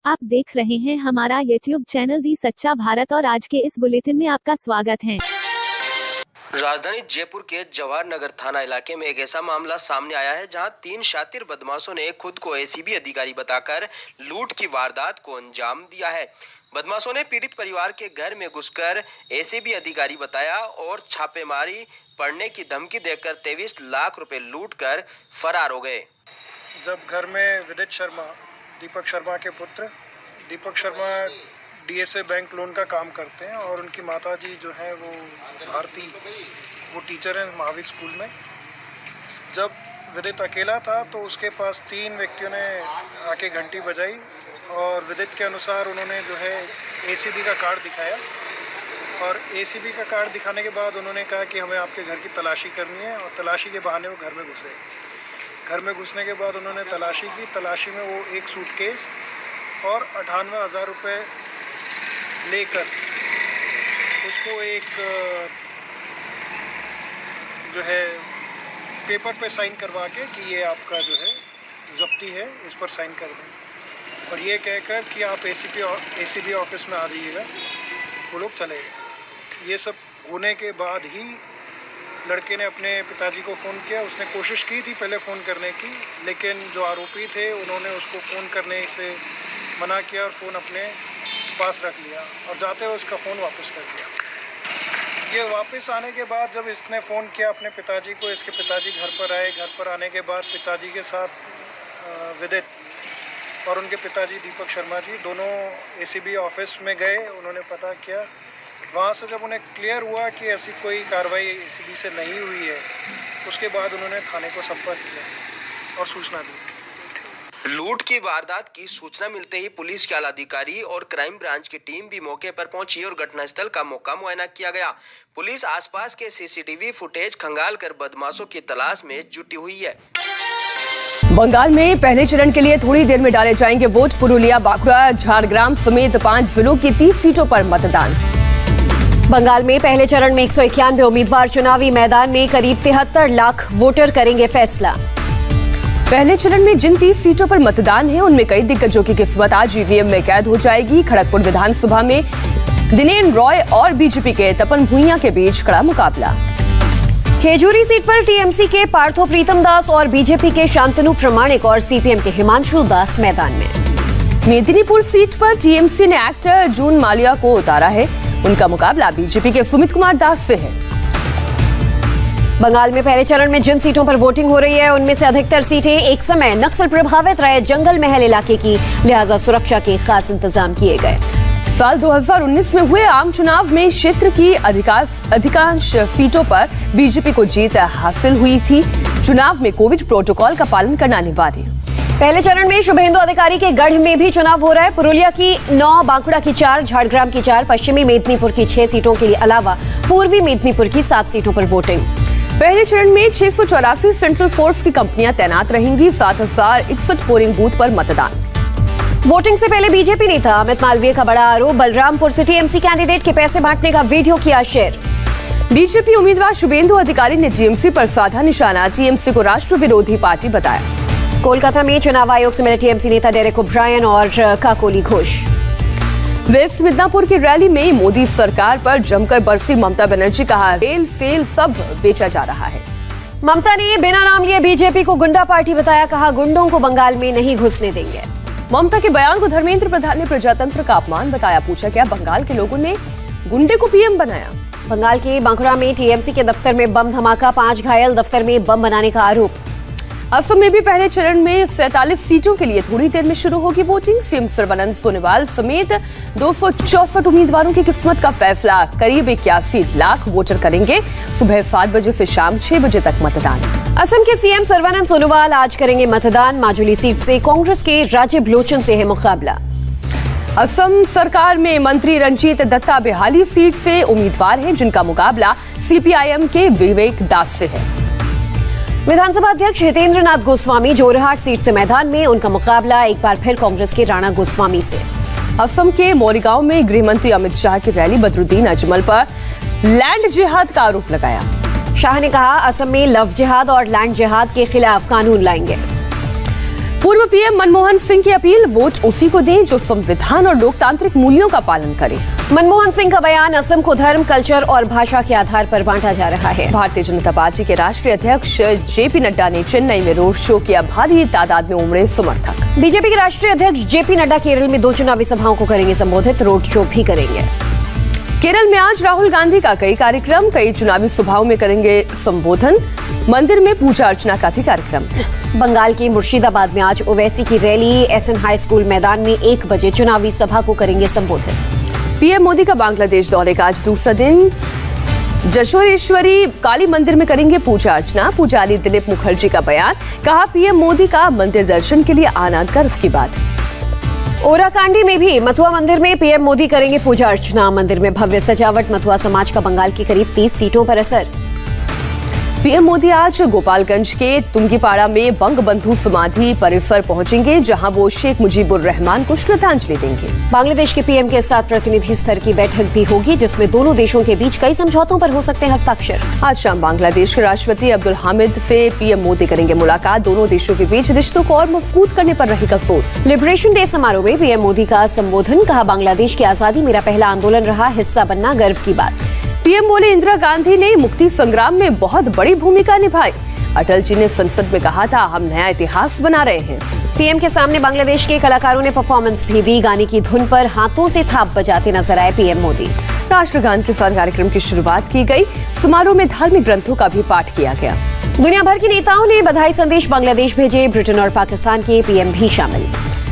आप देख रहे हैं हमारा YouTube चैनल दी सच्चा भारत और आज के इस बुलेटिन में आपका स्वागत है। राजधानी जयपुर के जवाहर नगर थाना इलाके में एक ऐसा मामला सामने आया है जहां 3 शातिर बदमाशों ने खुद को एसीबी अधिकारी बताकर लूट की वारदात को अंजाम दिया है। बदमाशों ने पीड़ित परिवार के घर में घुसकर एसीबी अधिकारी बताया और छापेमारी पड़ने की धमकी देकर 23 लाख रुपए लूट कर फरार हो गए। जब घर में विदित शर्मा, दीपक शर्मा के पुत्र Deepak Sharma DSA bank loan का काम करते हैं और उनकी माताजी जो है वो भारती, वो टीचर हैं महावीर स्कूल में। जब विदित अकेला था तो उसके पास 3 व्यक्तियों ने आके घंटी बजाई और विदित के अनुसार उन्होंने जो है एसीबी का कार्ड दिखाया और एसीबी का कार्ड दिखाने के बाद उन्होंने कहा कि हमें आपके घर की तलाशी करनी है और तलाशी के बहाने वो घर में घुसे। घर में घुसने के बाद उन्होंने तलाशी की। तलाशी में वो एक सूटकेस और 98,000 रुपये लेकर उसको एक जो है पेपर पे साइन करवा के कि ये आपका जो है जब्ती है, इस पर साइन कर दें और ये कहकर कि आप एसीबी ऑफिस में आ जाइएगा, वो लोग चले गए। ये सब होने के बाद ही लड़के ने अपने पिताजी को फ़ोन किया। उसने कोशिश की थी पहले फ़ोन करने की, लेकिन जो आरोपी थे उन्होंने उसको फ़ोन करने से मना किया और फ़ोन अपने पास रख लिया और जाते हुए उसका फ़ोन वापस कर दिया। ये वापस आने के बाद जब इसने फ़ोन किया अपने पिताजी को, इसके पिताजी घर पर आए। घर पर आने के बाद पिताजी के साथ विदित और उनके पिताजी दीपक शर्मा जी दोनों एसीबी ऑफिस में गए। उन्होंने पता किया। वहाँ से जब उन्हें क्लियर हुआ कि ऐसी कोई कार्रवाई एसीबी से नहीं हुई है, उसके बाद उन्होंने थाने को संपर्क किया और सूचना दी। लूट की वारदात की सूचना मिलते ही पुलिस के आला अधिकारी और क्राइम ब्रांच की टीम भी मौके पर पहुंची और घटनास्थल का मौका मुआयना किया गया। पुलिस आसपास के सीसीटीवी फुटेज खंगालकर बदमाशों की तलाश में जुटी हुई है। बंगाल में पहले चरण के लिए थोड़ी देर में डाले जाएंगे वोट। पुरुलिया, बांकुड़ा, झारग्राम समेत 5 जिलों की 30 सीटों पर मतदान। बंगाल में पहले चरण में 191 उम्मीदवार चुनावी मैदान में। करीब 73 लाख वोटर करेंगे फैसला। पहले चरण में जिन 30 सीटों पर मतदान है उनमें कई दिग्गजों की किस्मत आज ईवीएम में कैद हो जाएगी। खड़गपुर विधानसभा में दिनेन रॉय और बीजेपी के तपन भुइयां के बीच कड़ा मुकाबला। खेजूरी सीट पर टीएमसी के पार्थो प्रीतम दास और बीजेपी के शांतनु प्रमाणिक और सीपीएम के हिमांशु दास मैदान में। मेदिनीपुर सीट पर टीएमसी ने एक्टर जून मालिया को उतारा है। उनका मुकाबला बीजेपी के सुमित कुमार दास से है। बंगाल में पहले चरण में जिन सीटों पर वोटिंग हो रही है उनमें से अधिकतर सीटें एक समय नक्सल प्रभावित रहे जंगल महल इलाके की, लिहाजा सुरक्षा के खास इंतजाम किए गए। साल 2019 में हुए आम चुनाव में क्षेत्र की अधिकांश सीटों पर बीजेपी को जीत हासिल हुई थी। चुनाव में कोविड प्रोटोकॉल का पालन करना अनिवार्य। पहले चरण में शुभेंदु अधिकारी के गढ़ में भी चुनाव हो रहा है। पुरुलिया की 9, बांकुड़ा की 4, झारग्राम की 4, पश्चिमी मेदिनीपुर की 6 सीटों के अलावा पूर्वी मेदिनीपुर की 7 सीटों पर वोटिंग। पहले चरण में 684 सेंट्रल फोर्स की कंपनियां तैनात रहेंगी। 7,061 पोलिंग बूथ पर मतदान। वोटिंग से पहले बीजेपी नेता अमित मालवीय का बड़ा आरोप। बलरामपुर से टीएमसी कैंडिडेट के पैसे बांटने का वीडियो किया शेयर। बीजेपी उम्मीदवार शुभेंदु अधिकारी ने टीएमसी पर साधा निशाना। टीएमसी को राष्ट्र विरोधी पार्टी बताया। कोलकाता में चुनाव आयोग से मिले टीएमसी नेता डेरेक ओब्रायन और काकोली घोष। वेस्ट मिदनापुर की रैली में मोदी सरकार पर जमकर बरसी ममता बनर्जी। कहा रेल सेल सब बेचा जा रहा है। ममता ने बिना नाम लिए बीजेपी को गुंडा पार्टी बताया। कहा गुंडों को बंगाल में नहीं घुसने देंगे। ममता के बयान को धर्मेंद्र प्रधान ने प्रजातंत्र का अपमान बताया। पूछा क्या बंगाल के लोगों ने गुंडे को पीएम बनाया। बंगाल के बांकुड़ा में टीएमसी के दफ्तर में बम धमाका, 5 घायल, दफ्तर में बम बनाने का आरोप। असम में भी पहले चरण में 47 सीटों के लिए थोड़ी देर में शुरू होगी वोटिंग। सीएम सर्बानंद सोनोवाल समेत 264 उम्मीदवारों की किस्मत का फैसला। करीब 81 लाख वोटर करेंगे सुबह 7 बजे से शाम 6 बजे तक मतदान। असम के सीएम सर्बानंद सोनोवाल आज करेंगे मतदान। माजुली सीट से कांग्रेस के राजीव लोचन से है मुकाबला। असम सरकार में मंत्री रंजीत दत्ता बेहाली सीट से उम्मीदवार हैं, जिनका मुकाबला सीपीआईएम के विवेक दास से है। विधानसभा अध्यक्ष हितेंद्र नाथ गोस्वामी जोरहाट सीट से मैदान में। उनका मुकाबला एक बार फिर कांग्रेस के राणा गोस्वामी से। असम के मोरीगांव में गृह मंत्री अमित शाह की रैली। बदरुद्दीन अजमल पर लैंड जिहाद का आरोप लगाया। शाह ने कहा असम में लव जिहाद और लैंड जिहाद के खिलाफ कानून लाएंगे। पूर्व पीएम मनमोहन सिंह की अपील, वोट उसी को दें जो संविधान और लोकतांत्रिक मूल्यों का पालन करे। मनमोहन सिंह का बयान, असम को धर्म, कल्चर और भाषा के आधार पर बांटा जा रहा है। भारतीय जनता पार्टी के राष्ट्रीय अध्यक्ष जेपी नड्डा ने चेन्नई में रोड शो किया, भारी तादाद में उमड़े समर्थक। बीजेपी के राष्ट्रीय अध्यक्ष जेपी नड्डा केरल में 2 चुनावी सभाओं को करेंगे संबोधित, रोड शो भी करेंगे। केरल में आज राहुल गांधी का कई कार्यक्रम, कई चुनावी सभाओं में करेंगे संबोधन, मंदिर में पूजा अर्चना का भी कार्यक्रम। बंगाल के मुर्शिदाबाद में आज ओवैसी की रैली, एसएन हाई स्कूल मैदान में 1 बजे चुनावी सभा को करेंगे संबोधित। पीएम मोदी का बांग्लादेश दौरे का आज दूसरा दिन, जशोरेश्वरी काली मंदिर में करेंगे पूजा अर्चना। पुजारी दिलीप मुखर्जी का बयान, कहा पीएम मोदी का मंदिर दर्शन के लिए आना गर्व की बात है। ओराकांडी में भी मथुआ मंदिर में पीएम मोदी करेंगे पूजा अर्चना, मंदिर में भव्य सजावट, मथुआ समाज का बंगाल की करीब 30 सीटों पर असर। पीएम मोदी आज गोपालगंज के तुंगीपाड़ा में बंगबंधु समाधि परिसर पहुंचेंगे, जहां वो शेख मुजीबुर रहमान को श्रद्धांजलि देंगे। बांग्लादेश के पीएम के साथ प्रतिनिधि स्तर की बैठक भी होगी, जिसमें दोनों देशों के बीच कई समझौतों पर हो सकते हैं हस्ताक्षर। आज शाम बांग्लादेश के राष्ट्रपति अब्दुल हामिद से पीएम मोदी करेंगे मुलाकात, दोनों देशों के बीच रिश्तों को और मजबूत करने पर रहेगा जोर। लिबरेशन डे समारोह में पीएम मोदी का संबोधन, कहा बांग्लादेश की आजादी मेरा पहला आंदोलन रहा, हिस्सा बनना गर्व की बात। पीएम बोले इंदिरा गांधी ने मुक्ति संग्राम में बहुत बड़ी भूमिका निभाई, अटल जी ने संसद में कहा था हम नया इतिहास बना रहे हैं। पीएम के सामने बांग्लादेश के कलाकारों ने परफॉर्मेंस भी दी, गाने की धुन पर हाथों से थाप बजाते नजर आए पीएम मोदी। राष्ट्रगान के साथ कार्यक्रम की शुरुआत की गई, समारोह में धार्मिक ग्रंथों का भी पाठ किया गया। दुनिया भर के नेताओं ने बधाई संदेश बांग्लादेश भेजे, ब्रिटेन और पाकिस्तान के पीएम भी शामिल।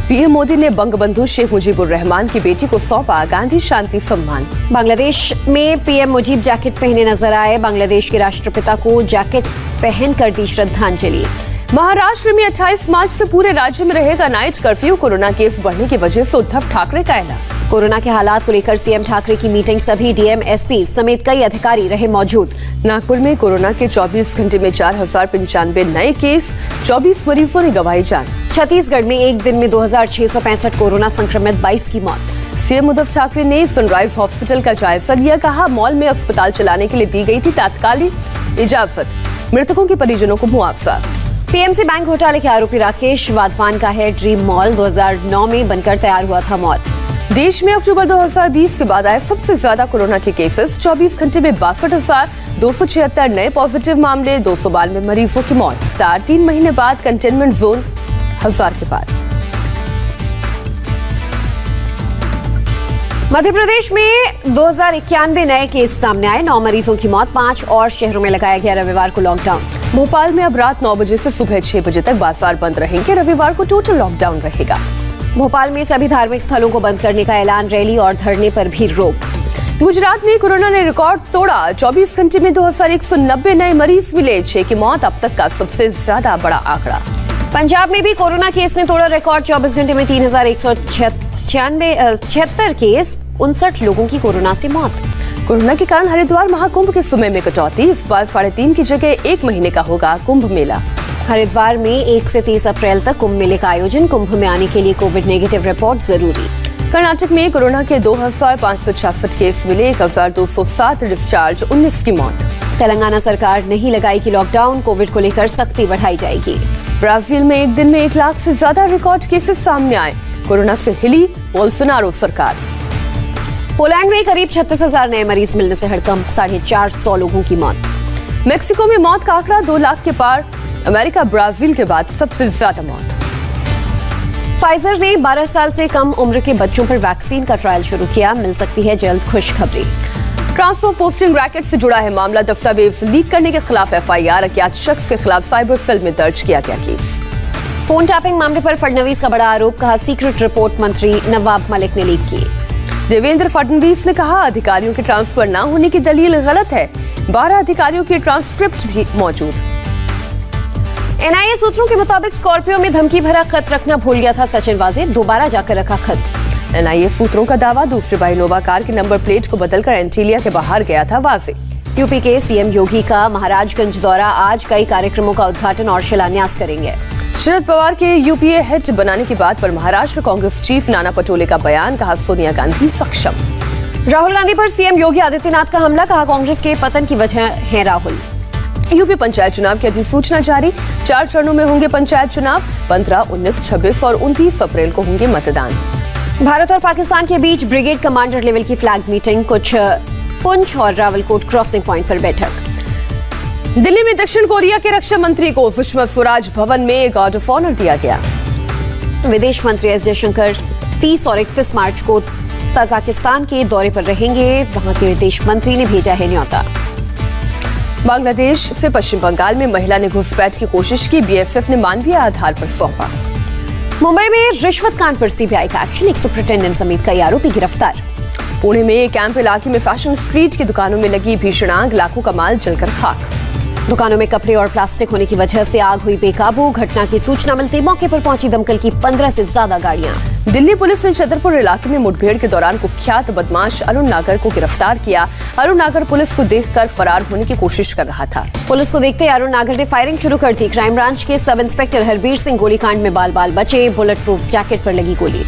पीएम मोदी ने बंगबंधु शेख मुजीबुर रहमान की बेटी को सौंपा गांधी शांति सम्मान। बांग्लादेश में पीएम मुजीब जैकेट पहने नजर आए, बांग्लादेश के राष्ट्रपिता को जैकेट पहनकर दी श्रद्धांजलि। महाराष्ट्र में 28 मार्च से पूरे राज्य में रहेगा नाइट कर्फ्यू, कोरोना केस बढ़ने की वजह से उद्धव ठाकरे का ऐलान। कोरोना के हालात को लेकर सीएम ठाकरे की मीटिंग, सभी डीएम, एसपी समेत कई अधिकारी रहे मौजूद। नागपुर में कोरोना के 24 घंटे में 4095 नए केस, 24 मरीजों ने गंवाई जान। छत्तीसगढ़ में एक दिन में 2665 कोरोना संक्रमित, 22 की मौत। सीएम उद्धव ठाकरे ने सनराइज हॉस्पिटल का जायजा लिया, कहा मॉल में अस्पताल चलाने के लिए दी गई थी तात्कालिक इजाजत, मृतकों के परिजनों को मुआवजा। पीएमसी बैंक घोटाले के आरोपी राकेश वाधवान का है ड्रीम मॉल, 2009 में बनकर तैयार हुआ था मॉल। देश में अक्टूबर 2020 के बाद आए सबसे ज्यादा कोरोना के केसेस, 24 घंटे में 62,276 नए पॉजिटिव मामले, 292 मरीजों की मौत। 3 महीने बाद कंटेनमेंट जोन 1000 के पार। मध्य प्रदेश में 2091 नए केस सामने आए, 9 मरीजों की मौत, 5 और शहरों में लगाया गया रविवार को लॉकडाउन। भोपाल में अब रात 9 बजे से सुबह 6 बजे तक बाजार बंद रहेंगे, रविवार को टोटल लॉकडाउन रहेगा। भोपाल में सभी धार्मिक स्थलों को बंद करने का ऐलान, रैली और धरने पर भी रोक। गुजरात में कोरोना ने रिकॉर्ड तोड़ा, 24 घंटे में 2190 नए मरीज मिले, 6 की मौत, अब तक का सबसे ज्यादा बड़ा आंकड़ा। पंजाब में भी कोरोना केस ने तोड़ा रिकॉर्ड, 24 घंटे में 3176 केस, 59 लोगों की कोरोना से मौत। कोरोना के कारण हरिद्वार महाकुंभ के समय में कटौती, इस बार 3.5 की जगह 1 महीने का होगा कुंभ मेला। हरिद्वार में 1 से 30 अप्रैल तक कुंभ मेले का आयोजन, कुंभ में आने के लिए कोविड नेगेटिव रिपोर्ट जरूरी। कर्नाटक में कोरोना के 2566 केस मिले, 1207 डिस्चार्ज, 19 की मौत। तेलंगाना सरकार नहीं लगाएगी लॉकडाउन, कोविड को लेकर सख्ती बढ़ाई जाएगी। ब्राजील में एक दिन में 1 लाख से ज्यादा रिकॉर्ड केसेस सामने आए, कोरोना से हिली बोल्सोनारो सरकार। पोलैंड में करीब 36,000 नए मरीज मिलने से हड़कंप, 450 लोगों की मौत। मेक्सिको में मौत का आंकड़ा 2 लाख के पार, अमेरिका ब्राजील के बाद सबसे ज्यादा मौत। फाइजर ने 12 साल से कम उम्र के बच्चों पर वैक्सीन का ट्रायल शुरू किया, मिल सकती है जल्द खुशखबरी। ट्रांसफर पोस्टिंग रैकेट से जुड़ा है मामला, दस्तावेज लीक करने के खिलाफ एफआईआर, अज्ञात शख्स के खिलाफ साइबर सेल में दर्ज किया गया केस। फोन टैपिंग मामले पर फडणवीस का बड़ा आरोप, कहा सीक्रेट रिपोर्ट मंत्री नवाब मलिक ने लीक की। देवेंद्र फडणवीस ने कहा अधिकारियों के ट्रांसफर न होने की दलील गलत है, 12 अधिकारियों की ट्रांसक्रिप्ट भी मौजूद। एनआईए सूत्रों के मुताबिक स्कॉर्पियो में धमकी भरा खत रखना भूल गया था सचिन वाजे, दोबारा जाकर रखा खत। एनआईए सूत्रों का दावा, दूसरी बार इनोवा कार के नंबर प्लेट को बदलकर एंटीलिया के बाहर गया था वाजे। यूपी के सीएम योगी का महाराजगंज दौरा, आज कई कार्यक्रमों का उद्घाटन और शिलान्यास करेंगे। शरद पवार के यूपीए हेड बनाने की बात पर महाराष्ट्र कांग्रेस चीफ नाना पटोले का बयान, कहा सोनिया गांधी सक्षम। राहुल गांधी पर सीएम योगी आदित्यनाथ का हमला, कहा कांग्रेस के पतन की वजह है राहुल। यूपी पंचायत चुनाव की अधिसूचना जारी। 4 चरणों में होंगे पंचायत चुनाव। 15, 19, 26 और 29 अप्रैल को होंगे मतदान। भारत और पाकिस्तान के बीच ब्रिगेड कमांडर लेवल की फ्लैग मीटिंग, कुछ पुंछ और रावलकोट क्रॉसिंग पॉइंट पर बैठक। दिल्ली में दक्षिण कोरिया के रक्षा मंत्री को सुषमा स्वराज भवन में गार्ड ऑफ ऑनर दिया गया। विदेश मंत्री एस जयशंकर 30 और 31 मार्च को तजाकिस्तान के दौरे पर रहेंगे। वहां के विदेश मंत्री ने भेजा है न्योता। बांग्लादेश से पश्चिम बंगाल में महिला ने घुसपैठ की कोशिश की, बीएसएफ ने मानवीय आधार पर सौंपा। मुंबई में रिश्वत कांड पर सीबीआई का एक्शन, एक सुपरिटेंडेंट समेत कई आरोपी गिरफ्तार। पुणे में कैंप इलाके में फैशन स्ट्रीट की दुकानों में लगी भीषण आग, लाखों का माल जलकर खाक। दुकानों में कपड़े और प्लास्टिक होने की वजह से आग हुई बेकाबू। घटना की सूचना मिलते मौके पर पहुंची दमकल की 15 से ज्यादा गाड़ियां। दिल्ली पुलिस ने छतरपुर इलाके में मुठभेड़ के दौरान कुख्यात बदमाश अरुण नागर को गिरफ्तार किया। अरुण नागर पुलिस को देखकर फरार होने की कोशिश कर रहा था। पुलिस को देखते अरुण नागर ने फायरिंग शुरू कर दी। क्राइम ब्रांच के सब इंस्पेक्टर हरबीर सिंह गोलीकांड में बाल बाल बचे। बुलेट प्रूफ जैकेट पर लगी गोली।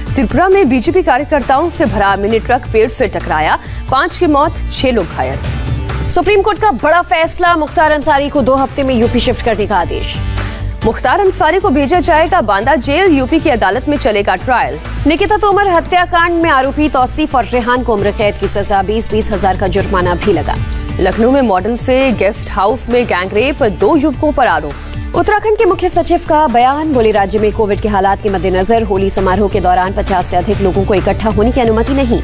त्रिपुरा में बीजेपी कार्यकर्ताओं से भरा मिनी ट्रक पेड़ से टकराया, 5 की मौत, 6 लोग घायल। सुप्रीम कोर्ट का बड़ा फैसला, मुख्तार अंसारी को 2 हफ्ते में यूपी शिफ्ट करने का आदेश। मुख्तार अंसारी को भेजा जाएगा बांदा जेल, यूपी की अदालत में चलेगा ट्रायल। निकिता तोमर हत्याकांड में आरोपी तौसीफ और रेहान को उम्र कैद की सजा, 20-20 हजार का जुर्माना भी लगा। लखनऊ में मॉडल से गेस्ट हाउस में गैंगरेप, 2 युवकों पर आरोप। उत्तराखंड के मुख्य सचिव का बयान, बोले राज्य में कोविड के हालात के मद्देनजर होली समारोह के दौरान 50 से अधिक लोगों को इकट्ठा होने की अनुमति नहीं।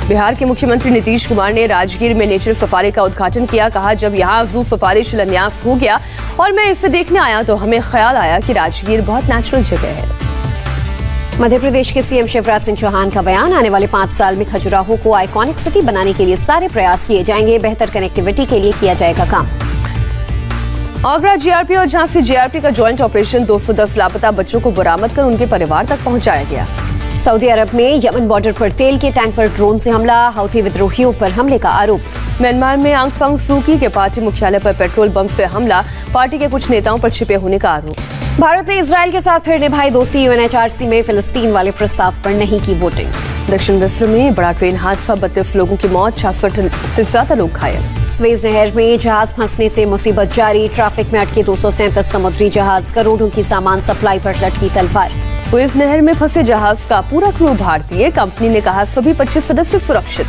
बिहार के मुख्यमंत्री नीतीश कुमार ने राजगीर में नेचर सफारी का उद्घाटन किया। कहा, जब यहाँ जू सफारी शिलान्यास हो गया और मैं इसे देखने आया तो हमें ख्याल आया कि राजगीर बहुत नेचुरल जगह है। मध्य प्रदेश के सीएम शिवराज सिंह चौहान का बयान, आने वाले 5 साल में खजुराहो को आइकॉनिक सिटी बनाने के लिए सारे प्रयास किए जाएंगे। बेहतर कनेक्टिविटी के लिए किया जाएगा काम। आगरा जीआरपी और झांसी जीआरपी का ज्वाइंट ऑपरेशन, 210 लापता बच्चों को बरामद कर उनके परिवार तक पहुंचाया गया। सऊदी अरब में यमन बॉर्डर पर तेल के टैंक पर ड्रोन से हमला, हौथी विद्रोहियों पर हमले का आरोप। म्यांमार में आंग सान सू की के पार्टी मुख्यालय पर पेट्रोल बम से हमला, पार्टी के कुछ नेताओं पर छिपे होने का आरोप। भारत ने इजरायल के साथ फिर निभाई दोस्ती, यूएनएचआरसी में फिलिस्तीन वाले प्रस्ताव पर नहीं की वोटिंग। दक्षिण मिस्र में बड़ा ट्रेन हादसा, 32 लोगों की मौत, 66 से ज्यादा लोग घायल। स्वेज नहर में जहाज फंसने से मुसीबत जारी, ट्रैफिक में अटके 237 समुद्री जहाज, करोड़ों की सामान सप्लाई पर लटकी तलवार। स्वेज नहर में फंसे जहाज का पूरा क्रू भारतीय, कंपनी ने कहा सभी 25 सदस्य सुरक्षित।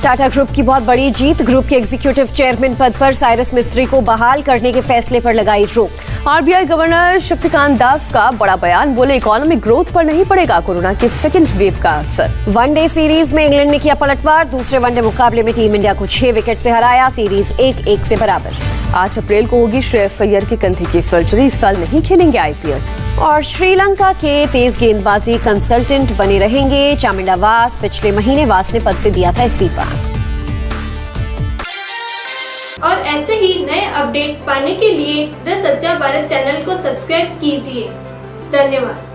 टाटा ग्रुप की बहुत बड़ी जीत, ग्रुप के एग्जीक्यूटिव चेयरमैन पद पर साइरस मिस्त्री को बहाल करने के फैसले पर लगाई रोक। आरबीआई गवर्नर शक्तिकांत दास का बड़ा बयान, बोले इकोनॉमिक ग्रोथ पर नहीं पड़ेगा कोरोना के सेकेंड वेव का असर। वनडे सीरीज में इंग्लैंड ने किया पलटवार, दूसरे वनडे मुकाबले में टीम इंडिया को 6 विकेट से हराया, सीरीज 1-1 से बराबर। 8 अप्रैल को होगी श्रेयस अय्यर के कंधे की सर्जरी, इस साल नहीं खेलेंगे आईपीएल। और श्रीलंका के तेज गेंदबाजी कंसल्टेंट बने रहेंगे चामिंडा वास, पिछले महीने वास ने पद से दिया था इस्तीफा। और ऐसे ही नए अपडेट पाने के लिए द सच्चा भारत चैनल को सब्सक्राइब कीजिए। धन्यवाद।